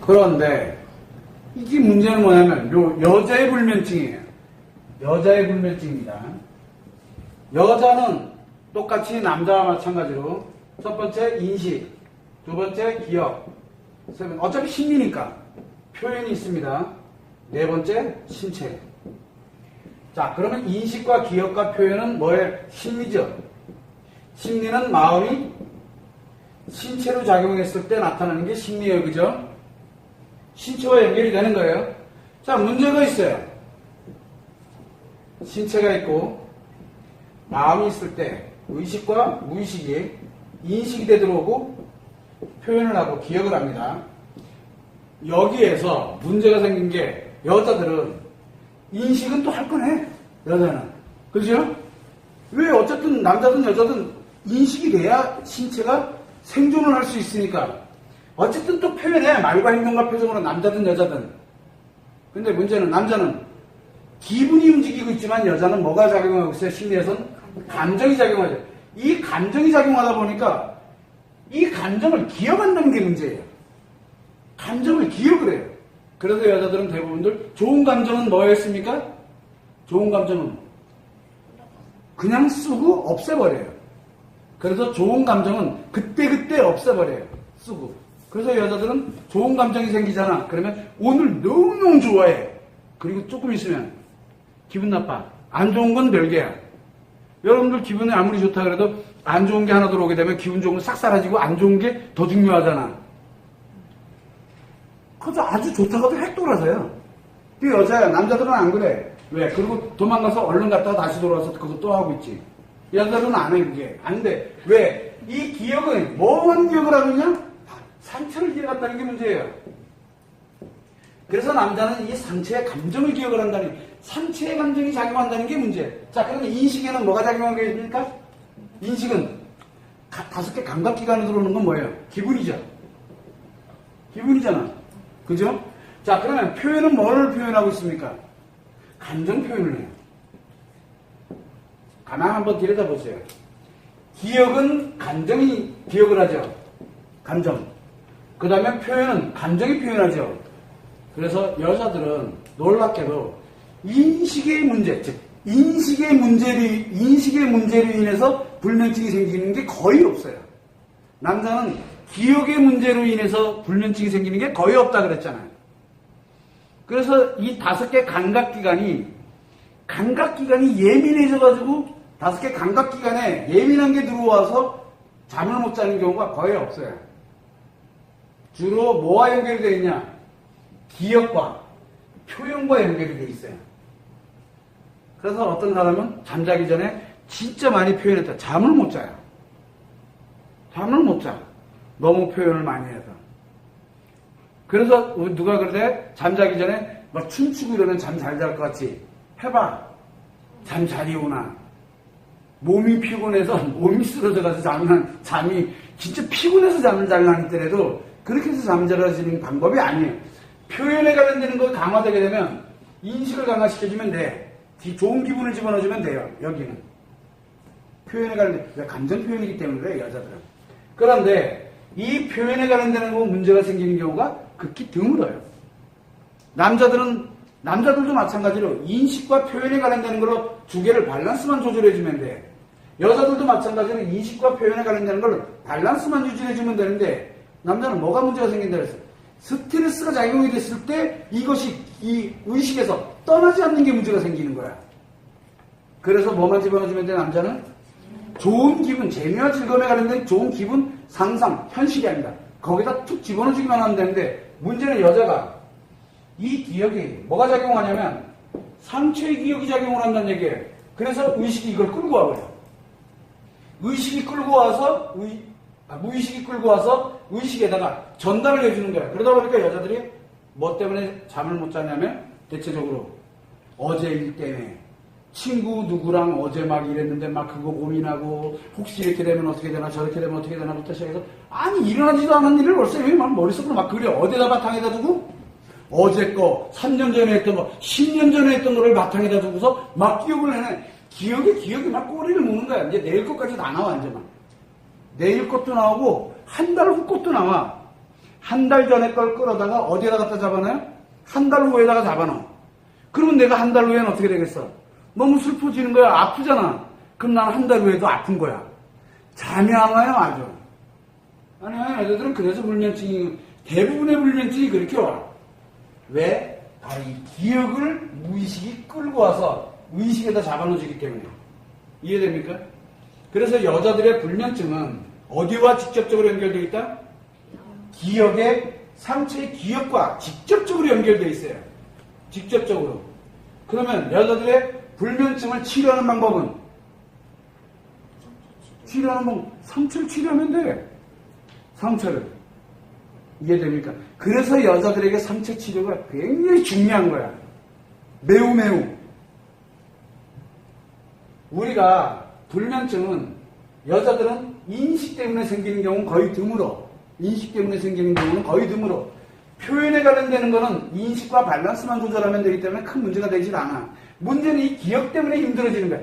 그런데 이게 문제는 뭐냐면 여자의 불면증이에요. 여자의 불면증입니다. 여자는 똑같이 남자와 마찬가지로 첫 번째 인식, 두 번째 기억, 세 번째 어차피 심리니까 표현이 있습니다. 네 번째 신체. 자, 그러면 인식과 기억과 표현은 뭐예요? 심리죠. 심리는 마음이 신체로 작용했을 때 나타나는 게 심리예요. 그죠? 신체와 연결이 되는 거예요. 자, 문제가 있어요. 신체가 있고 마음이 있을 때 의식과 무의식이 인식이 돼 들어오고 표현을 하고 기억을 합니다. 여기에서 문제가 생긴 게 여자들은 인식은 또 할 거네. 여자는. 그죠? 왜 어쨌든 남자든 여자든 인식이 돼야 신체가 생존을 할 수 있으니까 어쨌든 또 표현해. 말과 행동과 표정으로 남자든 여자든. 근데 문제는 남자는 기분이 움직이고 있지만 여자는 뭐가 작용하고 있어요? 심리에서는 감정이 작용하죠. 이 감정이 작용하다 보니까 이 감정을 기억한다는 게 문제예요. 감정을 기억을 해요. 그래서 여자들은 대부분들 좋은 감정은 뭐였습니까? 좋은 감정은 그냥 쓰고 없애버려요. 그래서 좋은 감정은 그때그때 없애버려요. 쓰고. 그래서 여자들은 좋은 감정이 생기잖아. 그러면 오늘 너무너무 좋아해. 그리고 조금 있으면 기분 나빠. 안 좋은 건 별개야. 여러분들 기분이 아무리 좋다 그래도 안 좋은 게 하나 들어오게 되면 기분 좋은 건 싹 사라지고 안 좋은 게 더 중요하잖아. 그래서 아주 좋다가도 핵 돌아서요. 그 여자야. 남자들은 안 그래. 왜? 그리고 도망가서 얼른 갔다가 다시 돌아와서 그거 또 하고 있지. 여자들은 안 해, 그게. 안 돼. 왜? 이 기억은 뭐만 기억을 하고 있냐? 상처를 기억한다는 게 문제예요. 그래서 남자는 이 상처의 감정을 기억을 한다니, 상처의 감정이 작용한다는 게 문제예요. 자, 그러면 인식에는 뭐가 작용하게 됩니까? 인식은 5개 감각기관으로 들어오는 건 뭐예요? 기분이죠. 기분이잖아. 그죠? 자, 그러면 표현은 뭐를 표현하고 있습니까? 감정 표현을 해요. 가만 한번 들여다보세요. 기억은 감정이 기억을 하죠. 감정. 그 다음에 표현은 감정이 표현하죠. 그래서 여자들은 놀랍게도 인식의 문제, 즉 인식의 문제로 인해서 불면증이 생기는 게 거의 없어요. 남자는 기억의 문제로 인해서 불면증이 생기는 게 거의 없다 그랬잖아요. 그래서 이 5개 감각기관이 예민해져가지고 5개 감각기관에 예민한 게 들어와서 잠을 못 자는 경우가 거의 없어요. 주로 뭐와 연결이 되어 있냐? 기억과 표현과 연결이 되어 있어요. 그래서 어떤 사람은 잠자기 전에 진짜 많이 표현했다. 잠을 못 자요. 잠을 못 자. 너무 표현을 많이 해서. 그래서 누가 그러대? 잠자기 전에 막 춤추고 이러면 잠 잘 잘 것 같지? 해봐. 잠 잘 이오나. 몸이 피곤해서 몸이 쓰러져가서 잠이 진짜 피곤해서 잠을 잘 나니더라도 그렇게 해서 잠이 잘 자는 방법이 아니에요. 표현에 관련되는 거 강화되게 되면 인식을 강화시켜주면 돼. 좋은 기분을 집어넣어주면 돼요. 여기는. 표현에 관련된, 감정 표현이기 때문에 그래, 여자들은. 그런데 이 표현에 관련되는 거 문제가 생기는 경우가 극히 드물어요. 남자들도 마찬가지로 인식과 표현에 관련되는 걸로 두 개를 밸런스만 조절해주면 돼. 여자들도 마찬가지로 인식과 표현에 관련되는 걸로 밸런스만 유지해주면 되는데 남자는 뭐가 문제가 생긴다 그랬어요? 스트레스가 작용이 됐을 때 이것이 이 의식에서 떠나지 않는 게 문제가 생기는 거야. 그래서 뭐만 집어넣어주면 돼, 남자는? 좋은 기분, 재미와 즐거움에 관련된 좋은 기분, 상상, 현실이 아니다. 거기다 툭 집어넣어주기만 하면 되는데 문제는 여자가 이 기억이 뭐가 작용하냐면 상처의 기억이 작용을 한다는 얘기예요. 그래서 의식이 이걸 끌고 와버려. 의식이 끌고 와서 무의식이 끌고 와서 의식에다가 전달을 해주는 거야. 그러다 보니까 여자들이 뭐 때문에 잠을 못 자냐면 대체적으로 어제 일 때문에 친구 누구랑 어제 막 이랬는데 막 그거 고민하고 혹시 이렇게 되면 어떻게 되나 저렇게 되면 어떻게 되나부터 시작해서 아니 일어나지도 않은 일을 벌써 왜 막 머릿속으로 막 그려. 어디다 바탕에다 두고 어제 거 3년 전에 했던 거 10년 전에 했던 거를 바탕에다 두고서 막 기억을 해내. 기억이 막 꼬리를 무는 거야. 이제 내일 것까지 다 나와 이제 막. 내일 것도 나오고 한 달 후 것도 나와. 한 달 전에 걸 끌어다가 어디에다 갖다 잡아놔요? 한 달 후에다가 잡아놔. 그러면 내가 한 달 후에는 어떻게 되겠어? 너무 슬퍼지는 거야. 아프잖아. 그럼 나는 한 달 후에도 아픈 거야. 잠이 안 와요, 아주. 아니야, 여자들은 그래서 불면증이, 대부분의 불면증이 그렇게 와. 왜? 바로 이 기억을 무의식이 끌고 와서 의식에다 잡아놓어주기 때문에. 이해됩니까? 그래서 여자들의 불면증은 어디와 직접적으로 연결되어 있다? 기억의, 상체의 기억과 직접적으로 연결되어 있어요. 직접적으로. 그러면 여자들의 불면증을 치료하는 방법은? 치료하는 방법, 상처를 치료하면 돼. 상처를. 이해됩니까? 그래서 여자들에게 상처 치료가 굉장히 중요한 거야. 매우 매우. 우리가 불면증은 여자들은 인식 때문에 생기는 경우는 거의 드물어. 인식 때문에 생기는 경우는 거의 드물어. 표현에 관련되는 거는 인식과 밸런스만 조절하면 되기 때문에 큰 문제가 되질 않아. 문제는 이 기억 때문에 힘들어지는 거야.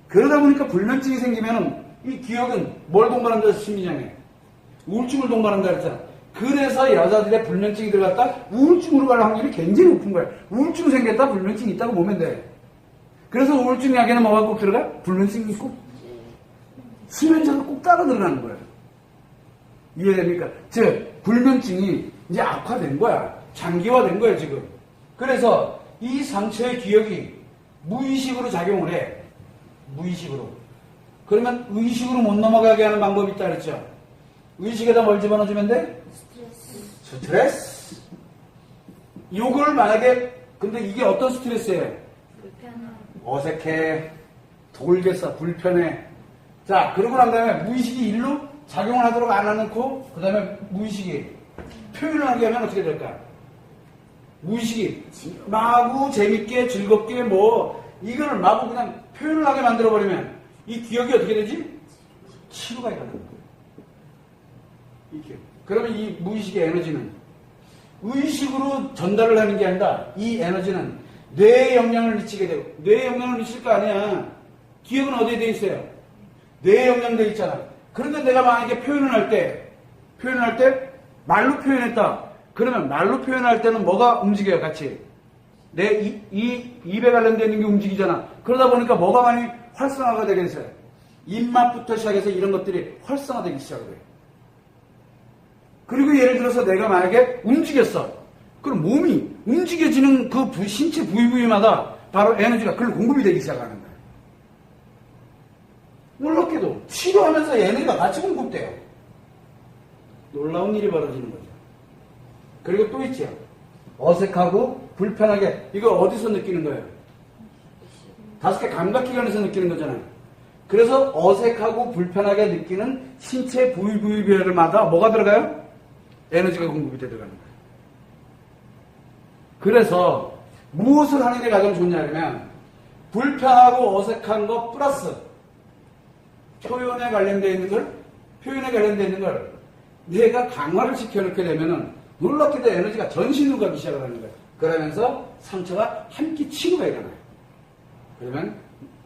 그러다 보니까 불면증이 생기면은 이 기억은 뭘 동반한다? 심리장애. 우울증을 동반한다 그랬잖아. 그래서 여자들의 불면증이 들어갔다 우울증으로 갈 확률이 굉장히 높은 거야. 우울증 생겼다 불면증이 있다고 보면 돼. 그래서 우울증 약에는 뭐가 꼭 들어가? 불면증이 꼭 수면제가 꼭 따라 들어가는 거예요. 이해됩니까? 즉 불면증이 이제 악화된 거야. 장기화된 거야 지금. 그래서 이 상처의 기억이 무의식으로 작용을 해. 무의식으로. 그러면 의식으로 못 넘어가게 하는 방법이 있다 그랬죠. 의식에다 뭘 집어넣어주면 돼? 스트레스. 요걸 만약에 근데 이게 어떤 스트레스예요? 어색해, 돌겠어, 불편해. 자, 그러고 난 다음에 무의식이 일로 작용을 하도록 안 해놓고 그 다음에 무의식이 표현을 하게 하면 어떻게 될까? 무의식이 마구 재밌게 즐겁게 뭐 이거를 마구 그냥 표현을 하게 만들어버리면 이 기억이 어떻게 되지? 치료가 일어나는 거예요. 그러면 이 무의식의 에너지는 의식으로 전달을 하는 게 아니라 이 에너지는 뇌에 영향을 미치게 되고 뇌에 영향을 미칠 거 아니야. 기억은 어디에 돼 있어요? 뇌에 영향돼 있잖아. 그런데 내가 만약에 표현을 할 때 말로 표현했다. 그러면 말로 표현할 때는 뭐가 움직여요 같이? 내 입에 관련된 게 움직이잖아. 그러다 보니까 뭐가 많이 활성화가 되겠어요? 입맛부터 시작해서 이런 것들이 활성화되기 시작을 해요. 그리고 예를 들어서 내가 만약에 움직였어. 그럼 몸이 움직여지는 그 신체 부위마다 바로 에너지가 그걸로 공급이 되기 시작하는 거예요. 놀랍게도 치료하면서 에너지가 같이 공급돼요. 놀라운 일이 벌어지는 거죠. 그리고 또 있죠. 어색하고 불편하게. 이거 어디서 느끼는 거예요? 5개 감각기관에서 느끼는 거잖아요. 그래서 어색하고 불편하게 느끼는 신체 부위별마다 뭐가 들어가요? 에너지가 공급이 들어가는 거예요. 그래서 무엇을 하는 게 가장 좋냐면 불편하고 어색한 거 플러스 표현에 관련되어 있는 걸 내가 강화를 시켜놓게 되면은 놀랍게도 에너지가 전신으로 가기 시작을 하는 거예요. 그러면서 상처가 함께 치료가 일어나요. 그러면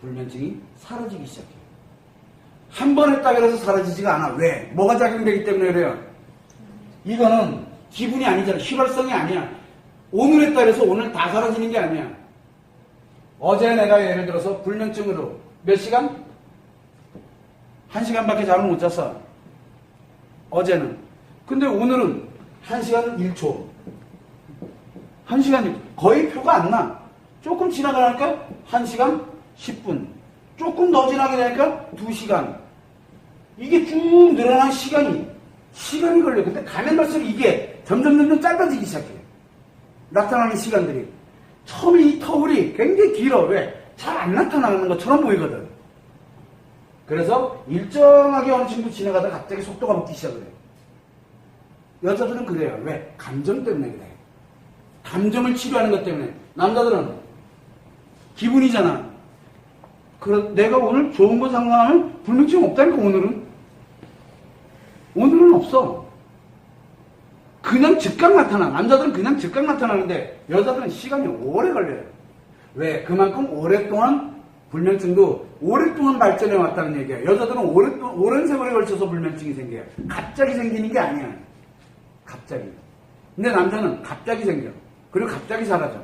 불면증이 사라지기 시작해요. 한 번 했다 그래서 사라지지가 않아. 왜? 뭐가 작용되기 때문에 그래요? 이거는 기분이 아니잖아. 휘발성이 아니야. 오늘 했다 그래서 오늘 다 사라지는 게 아니야. 어제 내가 예를 들어서 불면증으로 몇 시간? 1시간밖에 잠을 못 잤어. 어제는. 근데 오늘은 1시간 1초. 1시간 1초. 거의 표가 안 나. 조금 지나가니까 1시간 10분. 조금 더 지나게 되니까 2시간. 이게 쭉 늘어난 시간이 걸려. 근데 가면 갈수록 이게 점점 짧아지기 시작해. 나타나는 시간들이. 처음에 이 터울이 굉장히 길어. 왜? 잘 안 나타나는 것처럼 보이거든. 그래서 일정하게 어느 정도 지나가다 갑자기 속도가 붙기 시작을 해요. 여자들은 그래요. 왜? 감정 때문에 그래. 감정을 치료하는 것 때문에. 남자들은 기분이잖아. 내가 오늘 좋은 거 상관하면 불면증 없다니까 오늘은 없어. 그냥 즉각 나타나. 남자들은 그냥 즉각 나타나는데 여자들은 시간이 오래 걸려요. 왜? 그만큼 오랫동안 불면증도 오랫동안 발전해 왔다는 얘기야. 여자들은 오랜 세월에 걸쳐서 불면증이 생겨요. 갑자기 생기는 게 아니야. 갑자기. 근데 남자는 갑자기 생겨. 그리고 갑자기 사라져.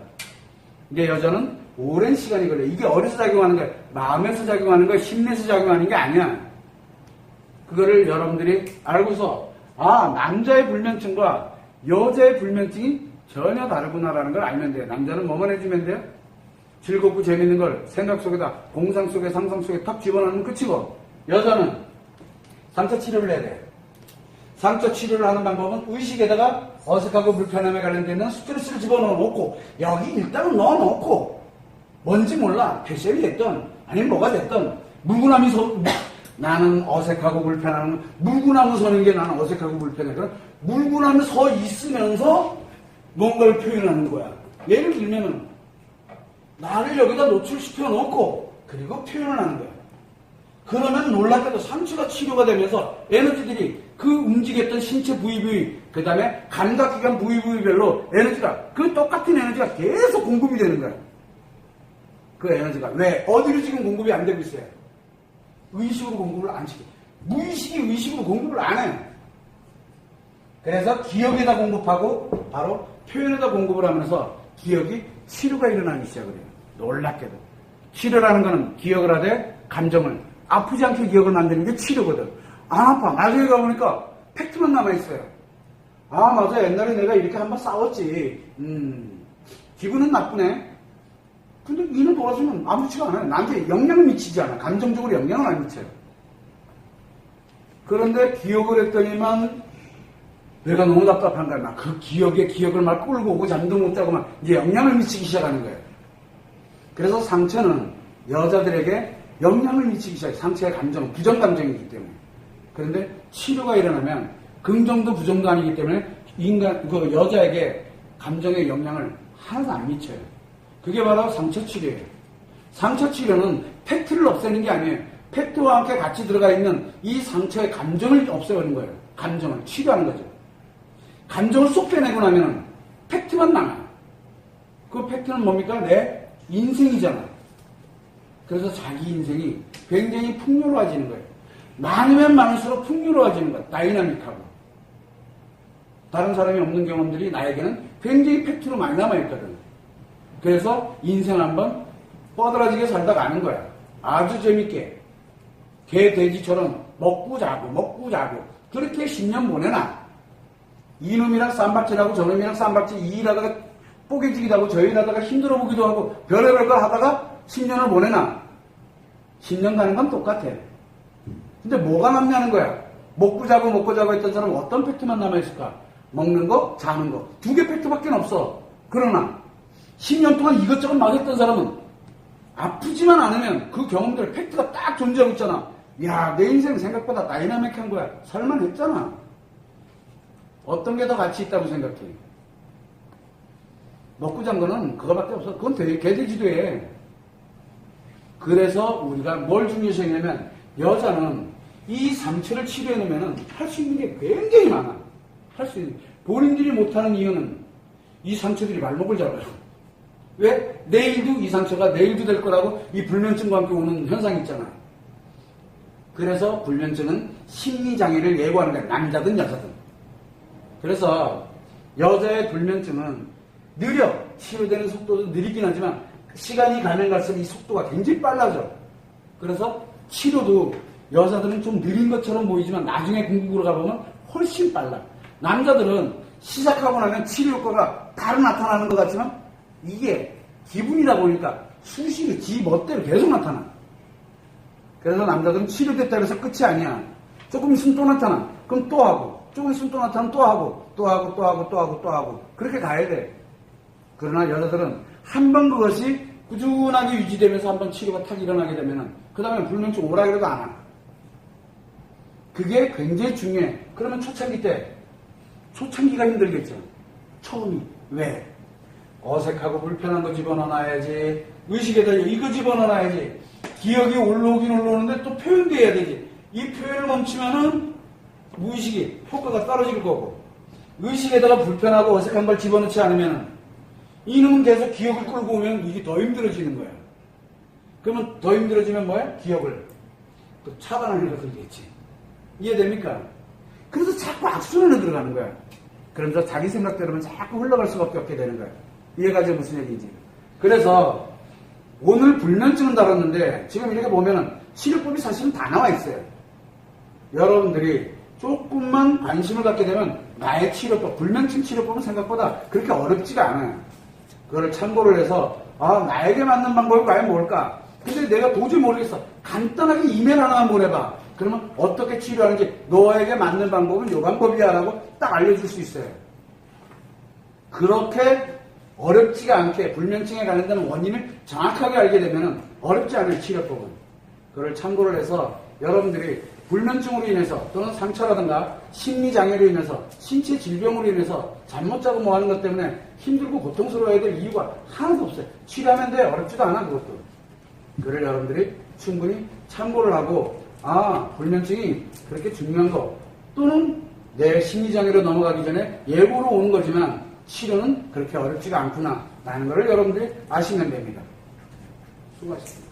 이제 여자는 오랜 시간이 걸려. 이게 어디서 작용하는 거야? 마음에서 작용하는 거야? 심리에서 작용하는 게 아니야. 그거를 여러분들이 알고서 남자의 불면증과 여자의 불면증이 전혀 다르구나라는 걸 알면 돼요. 남자는 뭐만 해주면 돼요? 즐겁고 재밌는 걸 생각 속에다 공상 속에 상상 속에 탁 집어넣으면 끝이고, 여자는 상처 치료를 해야 돼. 상처 치료를 하는 방법은 의식에다가 어색하고 불편함에 관련되는 스트레스를 집어넣어 놓고, 여기 일단은 넣어 놓고, 뭔지 몰라. 패션이 됐든 아니면 뭐가 됐든 물구나무 나는 어색하고 불편한, 물구나무 서는 게 나는 어색하고 불편해. 그럼 물구나무 서 있으면서 뭔가를 표현하는 거야. 예를 들면은 나를 여기다 노출시켜 놓고 그리고 표현을 하는 거야. 그러면 놀랍게도 상처가 치료가 되면서 에너지들이 그 움직였던 신체 부위, 그 다음에 감각기관 부위별로 에너지가, 그 똑같은 에너지가 계속 공급이 되는 거야. 그 에너지가. 왜? 어디로 지금 공급이 안 되고 있어요? 의식으로 공급을 안 시켜. 무의식이 의식으로 공급을 안 해. 그래서 기억에다 공급하고 바로 표현에다 공급을 하면서 기억이 치료가 일어나기 시작을 해요. 놀랍게도. 치료라는 거는 기억을 하되 감정을, 아프지 않게 기억을 만드는 게 치료거든. 안 아파. 나중에 가보니까 팩트만 남아있어요. 맞아. 옛날에 내가 이렇게 한번 싸웠지. 기분은 나쁘네. 근데 이는 돌아서면 아무렇지가 않아요. 나한테 영향을 미치지 않아. 감정적으로 영향을 안 미쳐요. 그런데 기억을 했더니만 내가 너무 답답한 거야. 막 그 기억을 막 끌고 오고 잠도 못 자고 막 이제 영향을 미치기 시작하는 거예요. 그래서 상처는 여자들에게 영향을 미치기 시작해요. 상처의 감정은 부정감정이기 때문에. 그런데 치료가 일어나면 긍정도 부정도 아니기 때문에 그 여자에게 감정의 영향을 하나도 안 미쳐요. 그게 바로 상처 치료예요. 상처 치료는 팩트를 없애는 게 아니에요. 팩트와 함께 같이 들어가 있는 이 상처의 감정을 없애버리는 거예요. 감정을 치료하는 거죠. 감정을 쏙 빼내고 나면 팩트만 남아요. 그 팩트는 뭡니까? 내 인생이잖아. 그래서 자기 인생이 굉장히 풍요로워지는 거예요. 많으면 많을수록 풍요로워지는 거예요. 다이나믹하고. 다른 사람이 없는 경험들이 나에게는 굉장히 팩트로 많이 남아있거든. 그래서 인생 한번 뻗어라지게 살다 가는 거야. 아주 재밌게. 개, 돼지처럼 먹고 자고 그렇게 10년 보내나. 이놈이랑 쌈박질하고 저놈이랑 쌈박질 이 일하다가 뽀개지기도 하고 저 일하다가 힘들어 보기도 하고 별의별 걸 하다가 10년을 보내나. 10년 가는 건 똑같아. 근데 뭐가 남냐는 거야. 먹고 자고 했던 사람은 어떤 팩트만 남아있을까? 먹는 거, 자는 거. 두 개 팩트밖에 없어. 그러나 10년 동안 이것저것 막 했던 사람은 아프지만 않으면 그 경험들 팩트가 딱 존재하고 있잖아. 야, 내 인생 생각보다 다이나믹한 거야. 살만했잖아. 어떤 게 더 가치 있다고 생각해? 먹고 잔 거는 그거밖에 없어. 그건 개돼지도 해. 그래서 우리가 뭘 중요시하냐면 여자는 이 상처를 치료해놓으면 할 수 있는 게 굉장히 많아. 할 수 있는. 본인들이 못하는 이유는 이 상처들이 발목을 잡아요. 왜? 내일도 이 상처가 내일도 될 거라고 이 불면증과 함께 오는 현상이 있잖아요. 그래서 불면증은 심리장애를 예고하는 거야. 남자든 여자든. 그래서 여자의 불면증은 느려. 치료되는 속도도 느리긴 하지만 시간이 가면 갈수록 이 속도가 굉장히 빨라져. 그래서 치료도 여자들은 좀 느린 것처럼 보이지만 나중에 궁극으로 가보면 훨씬 빨라. 남자들은 시작하고 나면 치료 효과가 바로 나타나는 것 같지만 이게 기분이다 보니까 수시로 지 멋대로 계속 나타나. 그래서 남자들은 치료됐다 해서 끝이 아니야. 조금 있으면 또 나타나. 그럼 또 하고. 조금 있으면 또 나타나면 또 하고. 그렇게 가야 돼. 그러나 여자들은 한 번 그것이 꾸준하게 유지되면서 한 번 치료가 탁 일어나게 되면은 그 다음에 불면증 오라 그래도 안 와. 그게 굉장히 중요해. 그러면 초창기가 힘들겠죠. 처음이. 왜? 어색하고 불편한 거 집어넣어놔야지. 의식에다 이거 집어넣어놔야지. 기억이 올라오긴 올라오는데 또 표현도 해야 되지. 이 표현을 멈추면은 무의식이 효과가 떨어질 거고, 의식에다가 불편하고 어색한 걸 집어넣지 않으면 이놈은 계속 기억을 끌고 오면 이게 더 힘들어지는 거야. 그러면 더 힘들어지면 뭐야? 기억을 또 차단하는 거 들겠지. 이해됩니까? 그래서 자꾸 악순환에 들어가는 거야. 그러면서 자기 생각대로는 자꾸 흘러갈 수밖에 없게 되는 거예요. 이해가 지 무슨 얘기인지. 그래서 오늘 불면증은 다뤘는데 지금 이렇게 보면은 치료법이 사실은 다 나와 있어요. 여러분들이 조금만 관심을 갖게 되면 나의 치료법, 불면증 치료법은 생각보다 그렇게 어렵지가 않아요. 그거를 참고를 해서 나에게 맞는 방법이 과연 뭘까? 근데 내가 도저히 모르겠어. 간단하게 이메일 하나만 보내봐. 그러면 어떻게 치료하는지 너에게 맞는 방법은 이 방법이야 라고 딱 알려줄 수 있어요. 그렇게 어렵지가 않게 불면증에 관련된 원인을 정확하게 알게 되면 어렵지 않아요, 치료법은. 그걸 참고를 해서 여러분들이 불면증으로 인해서 또는 상처라든가 심리장애로 인해서 신체 질병으로 인해서 잠 못 자고 뭐 하는 것 때문에 힘들고 고통스러워야 될 이유가 하나도 없어요. 치료하면 돼. 어렵지도 않아, 그것도. 그걸 여러분들이 충분히 참고를 하고 불면증이 그렇게 중요한 거 또는 내 심리장애로 넘어가기 전에 예고로 오는 거지만 치료는 그렇게 어렵지가 않구나 라는 걸 여러분들이 아시면 됩니다. 수고하셨습니다.